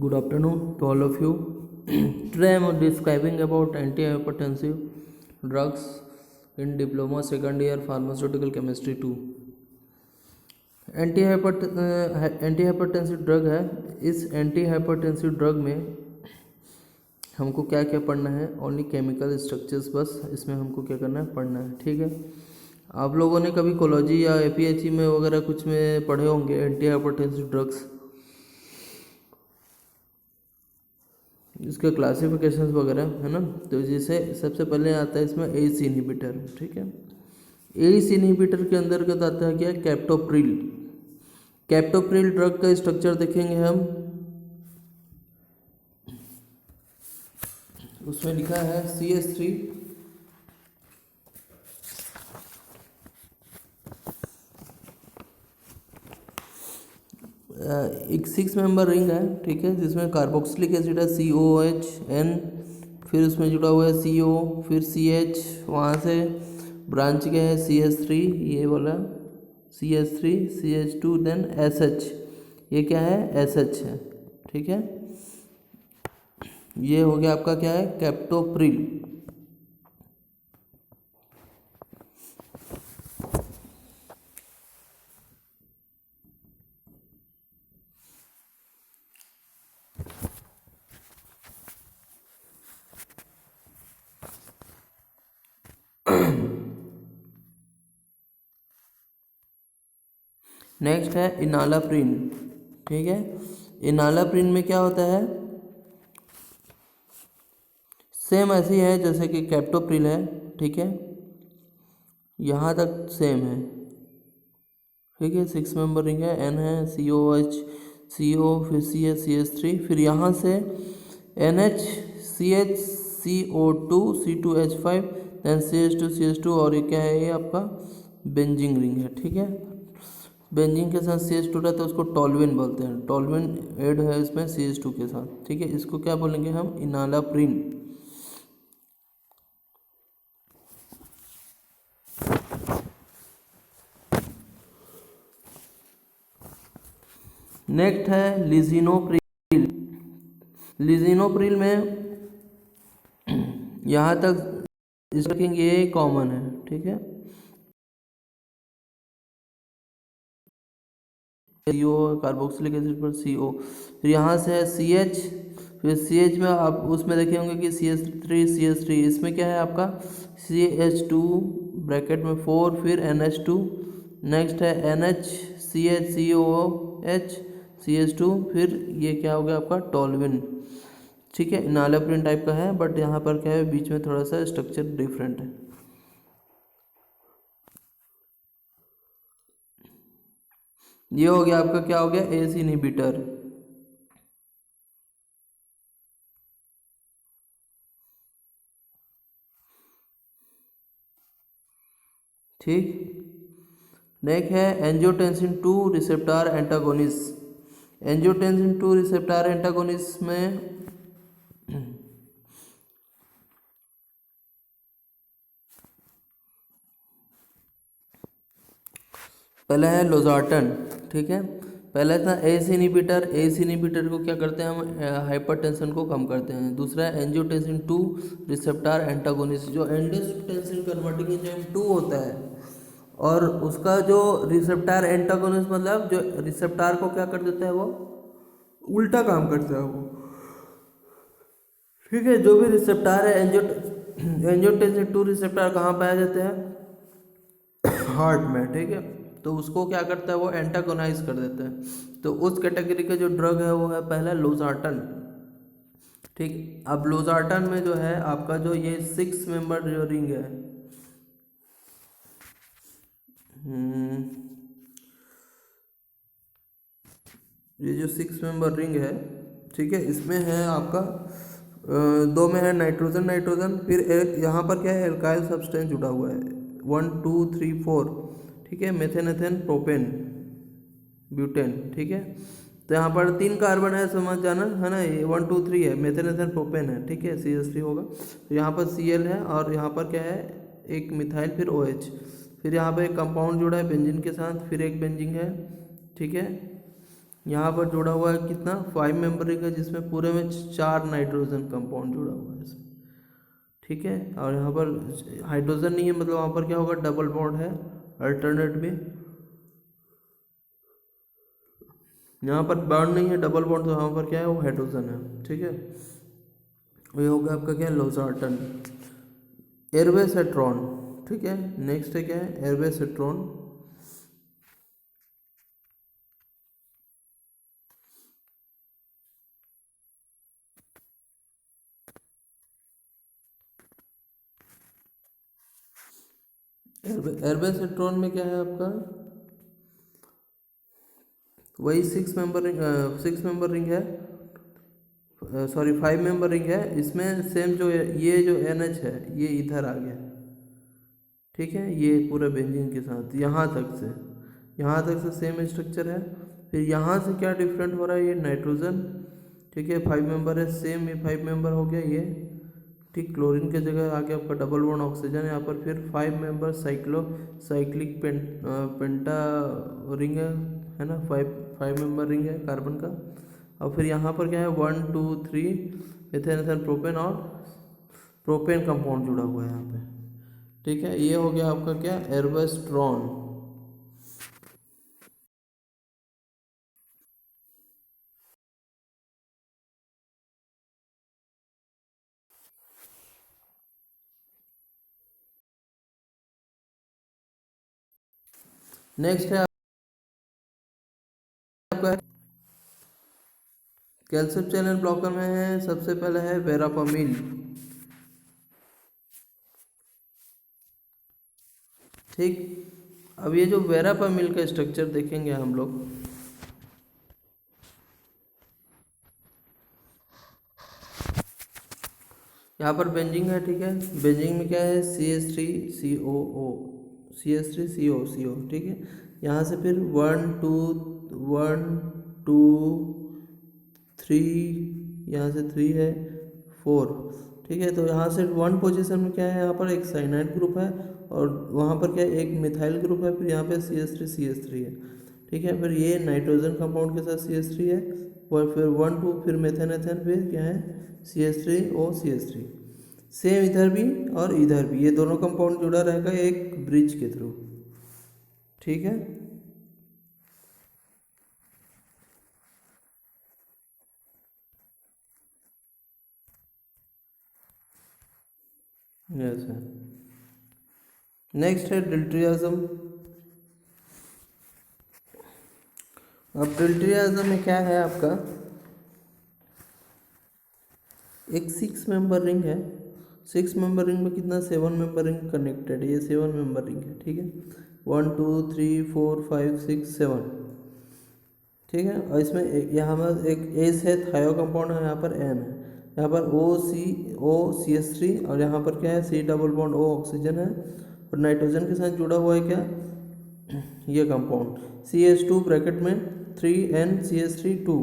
Good afternoon to all of you. Today I am describing about antihypertensive drugs in diploma second year pharmaceutical chemistry 2. Antihypertensive drug है। इस antihypertensive drug में हमको क्या क्या पढ़ना है, ओनली केमिकल स्ट्रक्चर्स, बस इसमें हमको क्या करना है, पढ़ना है। ठीक है, आप लोगों ने कभी कोलॉजी या एपीएचई में वगैरह कुछ में पढ़े होंगे एंटीहाइपरटेंसिव ड्रग्स, इसके क्लासिफिकेशंस वगैरह है ना। तो जैसे सबसे पहले आता है इसमें एस इनहिबिटर। ठीक है, एस इनहिबिटर के अंतर्गत आता है क्या, कैप्टोप्रिल। कैप्टोप्रिल ड्रग का स्ट्रक्चर देखेंगे हम, उसमें लिखा है CH3 एक 6 मेंबर रिंग है। ठीक है, जिसमें कार्बोक्सिलिक एसिड है COOH, फिर उसमें जुड़ा हुआ है CO, फिर CH, वहाँ से ब्रांच क्या है CH3, ये वाला CH3, CH2, देन SH, ये क्या है SH है। ठीक है, ये हो गया आपका क्या है, कैप्टोप्रिल। नेक्स्ट है इनालाप्रिन। ठीक है, इनालाप्रिन में क्या होता है, सेम ऐसी है जैसे कि कैप्टोप्रिल है। ठीक है, यहाँ तक सेम है। ठीक है, 6 मेंबर रिंग है, N है, COH, CO, फिर CH, CH3, फिर यहाँ से NH, CH, CO2, C2H5, then CH2, CH2, और ये क्या है, ये आपका बेंजिंग रिंग है। ठीक है, बेंजिंग के साथ CH2 रहता है, उसको टॉल्विन बोलते हैं। टॉल्विन ऐड है इसमें CH2 के साथ। ठीक है, इसको क्या बोलेंगे हम, इनालाप्रिन। नेक्स्ट है लिजिनोप्रिल। लिजिनोप्रिल में यहाँ तक रखेंगे, ये कॉमन है। ठीक है, CO, कार्बोक्सिलिक एसिड पर CO, फिर यहाँ से है CH, फिर CH में आप उसमें देखे होंगे कि CH3, इसमें क्या है आपका CH2 ब्रैकेट में 4, फिर NH2, नेक्स्ट है NH, CH, COOH, CH2, फिर ये क्या हो गया आपका टॉल्विन। ठीक है, इनालाप्रिन टाइप का है, बट यहाँ पर क्या है, बीच में थोड़ा सा स्ट्रक्चर डिफरेंट है। ये हो गया आपका, क्या हो गया, एस इनहिबिटर। ठीक, नेक्स्ट है angiotensin 2 receptor antagonist. Angiotensin 2 receptor antagonist में पहला है लोजार्टन। ठीक है, पहला था एस इनहिबिटर। एस इनहिबिटर को क्या करते हैं हम, हाइपरटेंशन को कम करते हैं। दूसरा है एंजियोटेंसिन 2 रिसेप्टर एंटागोनिस्ट, जो एंजियोटेंसिन कन्वर्टिंग एंजाइम 2 होता है, और उसका जो रिसेप्टर एंटागोनिस्ट मतलब जो रिसेप्टर को क्या कर देता है, वो उल्टा काम करता है वो। ठीक है, जो भी रिसेप्टर है एंजियोटेंसिन 2 रिसेप्टर कहाँ पाए जाते हैं, हार्ट में। ठीक है, तो उसको क्या करता है, वो एंटागोनाइज कर देता है। तो उस कैटेगरी का जो ड्रग है वो है पहला लोजार्टन। ठीक, अब लोजार्टन में जो है आपका जो ये 6 मेंबर जो रिंग है, ये जो 6 मेंबर रिंग है, ठीक है, इसमें है आपका दो में है नाइट्रोजन नाइट्रोजन, फिर एक यहाँ पर क्या है, एल्काइल सब्सटेंस जुड़ा हुआ है, 1 2 3 4। ठीक है, मेथेन एथेन प्रोपेन ब्यूटेन। ठीक है, तो यहाँ पर 3 कार्बन है, समझ जाना है ना, ये 1 2 3 है, मेथेन एथेन प्रोपेन है। ठीक है, CH3 होगा, तो यहाँ पर Cl है, और यहाँ पर क्या है, एक मिथाइल, फिर OH, फिर यहाँ पर एक कंपाउंड जुड़ा है बेंजीन के साथ, फिर एक बेंजीन है। ठीक है, यहाँ पर जुड़ा हुआ है कितना 5 मेंबर रिंग है, जिसमें पूरे में 4 नाइट्रोजन कंपाउंड जुड़ा हुआ है इसमें। ठीक है, और यहाँ पर हाइड्रोजन नहीं है, मतलब वहाँ पर क्या होगा, डबल बॉन्ड है अल्टरनेट में। यहाँ पर बॉन्ड नहीं है, डबल बॉन्ड, तो यहाँ पर क्या है, वो हाइड्रोजन है। ठीक है, ये होगा आपका क्या, लोसार्टन। एर्बेसेट्रॉन। ठीक है, नेक्स्ट है क्या है, एर्बेसेट्रॉन। एर्बेसेट्रॉन में क्या है आपका, वही 6 मेंबर रिंग है, सॉरी 5 मेंबर रिंग है। इसमें सेम जो ये जो NH है ये इधर आ गया। ठीक है, ये पूरे बेंजीन के साथ यहाँ तक से सेम स्ट्रक्चर है। फिर यहाँ से क्या डिफरेंट हो रहा है, ये नाइट्रोजन। ठीक है, 5 मेंबर है, सेम ये 5 मेंबर हो गया ये। ठीक, क्लोरीन के जगह आगे आपका डबल बॉन्ड ऑक्सीजन। यहाँ पर फिर 5 मेंबर साइक्लिक पेंटा रिंग है ना, 5 मेंबर रिंग है कार्बन का। और फिर यहाँ पर क्या है, 1 2 3 इथेन इथेन प्रोपेन और प्रोपेन कंपाउंड जुड़ा हुआ है यहाँ पे। ठीक है, ये हो गया आपका क्या, एर्बेस्ट्रॉन। नेक्स्ट है आपका कैल्शियम चैनल ब्लॉकर में है, सबसे पहले है वेरापामिल। ठीक, अब ये जो वेरापामिल का स्ट्रक्चर देखेंगे हम लोग, यहाँ पर बेंजिंग है। ठीक है, बेंजिंग में क्या है, CH3COO। ठीक है, यहाँ से फिर 1 2 1 2 3, यहाँ से 3 है, 4। ठीक है, तो यहाँ से 1 पोजीशन में क्या है, यहाँ पर एक साइनाइड ग्रुप है, और वहाँ पर क्या है, एक मिथाइल ग्रुप है। फिर यहाँ पे CH3 है। ठीक है, फिर ये नाइट्रोजन कंपाउंड के साथ CH3 है, और फिर 1 2 फिर मेथेन एथेन, फिर क्या है, CH3O CH3। सेम इधर भी और इधर भी, ये दोनों कंपाउंड जुड़ा रहेगा एक ब्रिज के थ्रू। ठीक है, यस है। नेक्स्ट है डिल्ट्रियाज्म। अब डिल्ट्रियाज्म में क्या है आपका, एक 6 मेंबर रिंग है। 6 मेंबर रिंग में कितना, 7 मेंबर रिंग कनेक्टेड है, ये 7 मेंबर रिंग है। ठीक है, 1 2 3 4 5 6 7। ठीक है, और इसमें यहाँ पर एक एस है, थायो कंपाउंड है, यहाँ पर एन है, यहाँ पर OCH3, और यहाँ पर क्या है, C double bond O oxygen है, और नाइट्रोजन के साथ जुड़ा हुआ है क्या, ये कंपाउंड CH2 ब्रैकेट में 3NCH3 2।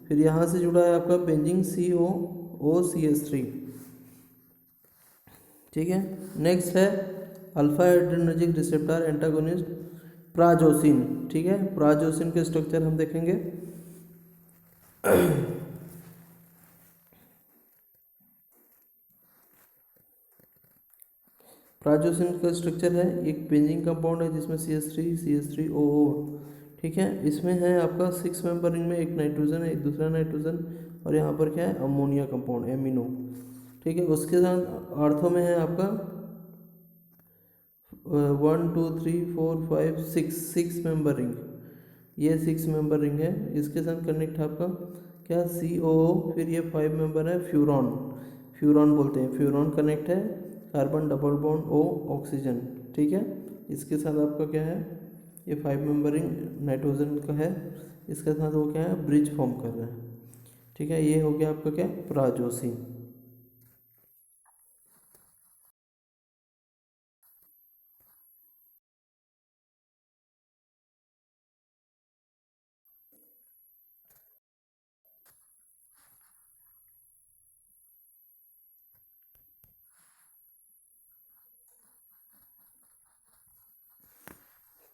फिर यहाँ से जुड़ा है आपका बेंजिंग COOCH3। ठीक है, नेक्स्ट है alpha adrenergic receptor antagonist prazosin. ठीक है, प्राजोसिन के स्ट्रक्चर हम देखेंगे। प्राजोसिन का स्ट्रक्चर है, एक बेंजीन कंपाउंड है जिसमें CH3CH3OO। ठीक है, इसमें है आपका 6 मेंबर रिंग में एक नाइट्रोजन है, एक दूसरा नाइट्रोजन, और यहाँ पर क्या है, अमोनिया कंपाउंड एमिनो। ठीक है, उसके साथ आर्थो में है आपका 1 2 3 4 5 6 मेंबर रिंग। ये 6 मेंबर रिंग है, इसके साथ कनेक्ट है आपका क्या, COO। फिर ये 5 मेंबर है, फ्यूरॉन। फ्यूरॉन बोलते हैं, फ्यूरॉन कनेक्ट है, carbon double bond O oxygen. ठीक है, इसके साथ आपका क्या है, ये 5 मेंबर रिंग नाइट्रोजन का है, इसके साथ वो क्या है, ब्रिज फॉर्म कर रहा है। ठीक है, ये हो गया आपका क्या, प्राजोसिन।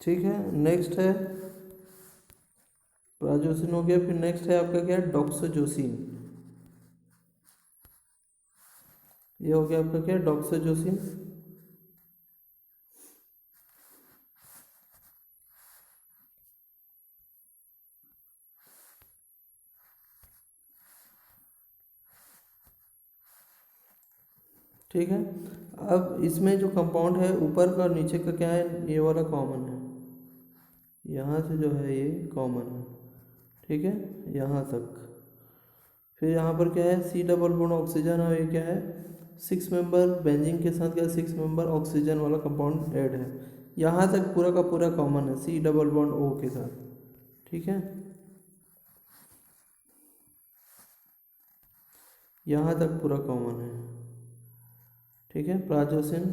ठीक है, नेक्स्ट है प्राजोसिन हो गया। फिर नेक्स्ट है आपका क्या है, डॉक्सोजोसिन। ये हो गया आपका क्या, डॉक्सोजोसिन। ठीक है। अब इसमें जो कंपाउंड है ऊपर का और नीचे का क्या है, ये वाला कॉमन है, यहाँ से जो है ये कॉमन है, ठीक है, यहाँ तक। फिर यहाँ पर क्या है, सी डबल बॉन्ड ऑक्सीजन, और ये क्या है, 6 मेंबर बेंजीन के साथ क्या 6 मेंबर ऑक्सीजन वाला कंपाउंड ऐड है। यहाँ तक पूरा का पूरा कॉमन है सी डबल बॉन्ड ओ के साथ, ठीक है, यहाँ तक पूरा कॉमन है, ठीक है। प्राजोसिन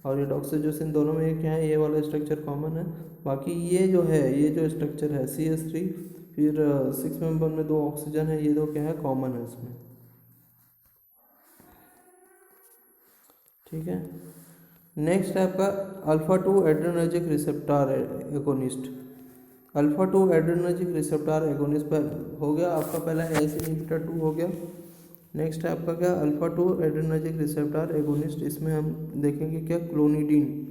और ये डॉक्सोजोसिन दोनों में ये क्या है, ये वाला स्ट्रक्चर कॉमन है। बाकी ये जो है, ये जो स्ट्रक्चर है CH3, फिर 6 मेंबर में 2 ऑक्सीजन है, ये दो क्या है, कॉमन है इसमें, ठीक है। नेक्स्ट है आपका alpha 2 adrenergic receptor agonist. Alpha 2 adrenergic receptor agonist पर हो गया आपका, पहला एस इनहिबिटर 2 हो गया। नेक्स्ट है आपका क्या, अल्फा 2 एड्रेनर्जिक रिसेप्टर एगोनिस्ट। इसमें हम देखेंगे क्या, क्लोनिडीन।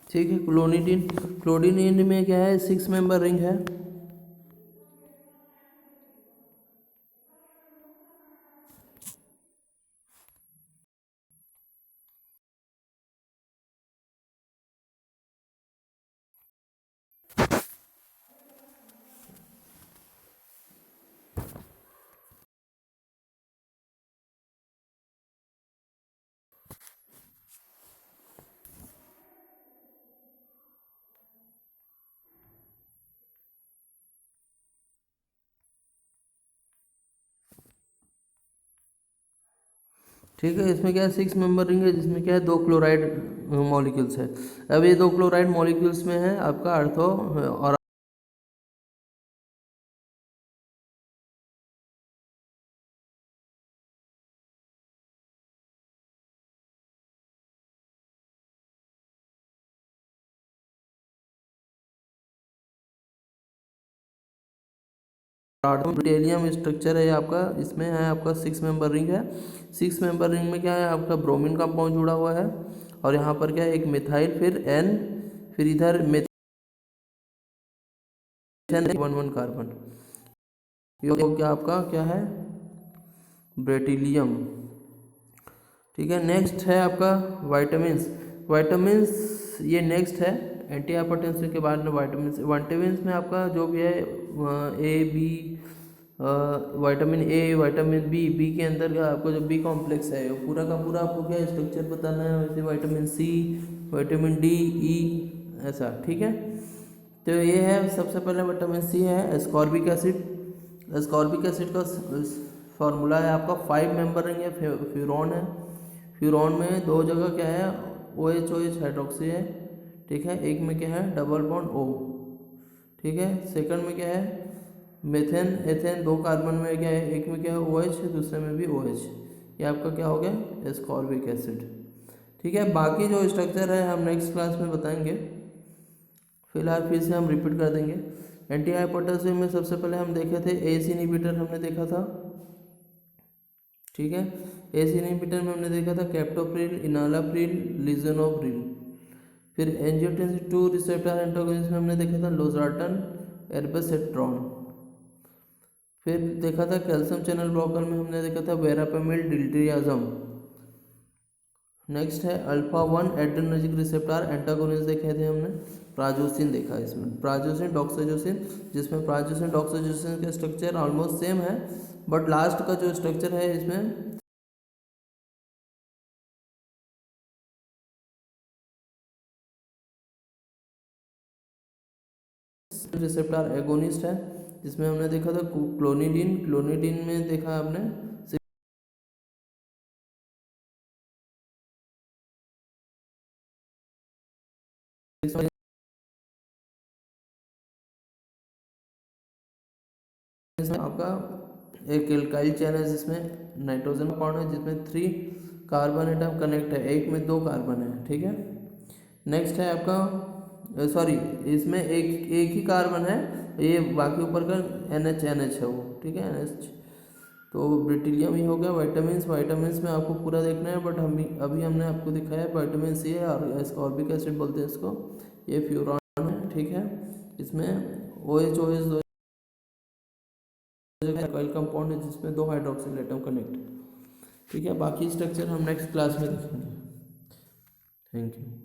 ठीक है, क्लोनिडीन। क्लोनिडीन में क्या है, 6 मेंबर रिंग है। ठीक है, इसमें क्या है, 6 मेंबर रिंग है, जिसमें क्या है, 2 क्लोराइड मॉलिक्यूल्स है। अब ये 2 क्लोराइड मॉलिक्यूल्स में है आपका अर्थो और ब्रिटेलियम स्ट्रक्चर है आपका। इसमें है आपका 6 मेंबर रिंग है। 6 मेंबर रिंग में क्या है, आपका ब्रोमीन कंपाउंड जुड़ा हुआ है, और यहाँ पर क्या है, एक मिथाइल, फिर एन, फिर इधर मिथेन 1 1 कार्बन। ये हो गया आपका क्या है, ब्रेटिलियम। ठीक है। नेक्स्ट है आपका वाइटामिन्स। वाइटामिन्स ये नेक्स्ट है, एंटी हाइपरटेंसिव के बाद में वाइटामिन्स। वाइटामिन्स में आपका जो भी है A B, vitamin A, vitamin B, B के अंदर का आपको जो बी कॉम्प्लेक्स है वो पूरा का पूरा आपको क्या स्ट्रक्चर बताना है, वैसे विटामिन सी, विटामिन डी, ई, ऐसा, ठीक है। तो ये है, सबसे पहले विटामिन सी है एस्कॉर्बिक एसिड। एस्कॉर्बिक एसिड का फार्मूला है आपका 5 मेंबर रिंग है, फ्यूरॉन है। फ्यूरॉन में 2 जगह क्या है, ओ एच हाइड्रोक्सी है, ठीक है। एक में क्या है, डबल बॉन्ड ओ, ठीक है। सेकंड में क्या है, मेथेन एथेन, 2 कार्बन में क्या है, एक में क्या है ओ एच, दूसरे में भी ओ एच। ये आपका क्या हो गया, एस्कॉर्बिक एसिड, ठीक है। बाकी जो स्ट्रक्चर है हम नेक्स्ट क्लास में बताएंगे, फिलहाल फिर से हम रिपीट कर देंगे। एंटी हाइपरटेंसिव में सबसे पहले हम देखे थे एस इनहिबिटर हमने देखा था, ठीक है। एस इनहिबिटर में हमने देखा था कैप्टोप्रिल, इनालाप्रिल, लिजोनोप्रिल। फिर एंजियोटेंसिन 2 रिसेप्टर एंटागोनिस्ट में हमने देखा था लोजार्टन, एर्बेसेट्रॉन। फिर देखा था कैल्शियम चैनल ब्लॉकर में हमने देखा था वेरापेमिल, डिल्टियाजम। नेक्स्ट है अल्फा 1 एड्रेनर्जिक रिसेप्टर एंटागोनिस्ट देखे थे हमने। प्राजोसिन देखा इसमें, प्राजोसिन डॉक्सोजोसिन, जिसमें प्राजोसिन डॉक्सोजोसिन का स्ट्रक्चर ऑलमोस्ट सेम है, बट लास्ट का जो स्ट्रक्चर है इसमें रिसेप्टर एगोनिस्ट है। जिसमें हमने देखा था क्लोनिडीन। क्लोनिडीन में देखा आपने आपका एक एल्काइल चेन है जिसमें नाइट्रोजन बॉन्ड है, जिसमें 3 कार्बन एटम कनेक्ट है, एक में 2 कार्बन है, ठीक है। नेक्स्ट है आपका सॉरी, इसमें एक ही कार्बन है, ये बाकी ऊपर का NH है वो, ठीक है, NH। तो ब्रिटिलियम ही हो गया। वाइटामिन में आपको पूरा देखना है, बट अभी हमने आपको दिखाया है विटामिन सी है, और एस्कॉर्बिक एसिड बोलते हैं इसको, ये फ्यूरॉन है, ठीक है। इसमें OH दो अल्काइल कंपाउंड है जिसमें 2 हाइड्रोक्सिल एटम कनेक्ट है, ठीक है। बाकी स्ट्रक्चर हम नेक्स्ट क्लास में देखेंगे। Thank you.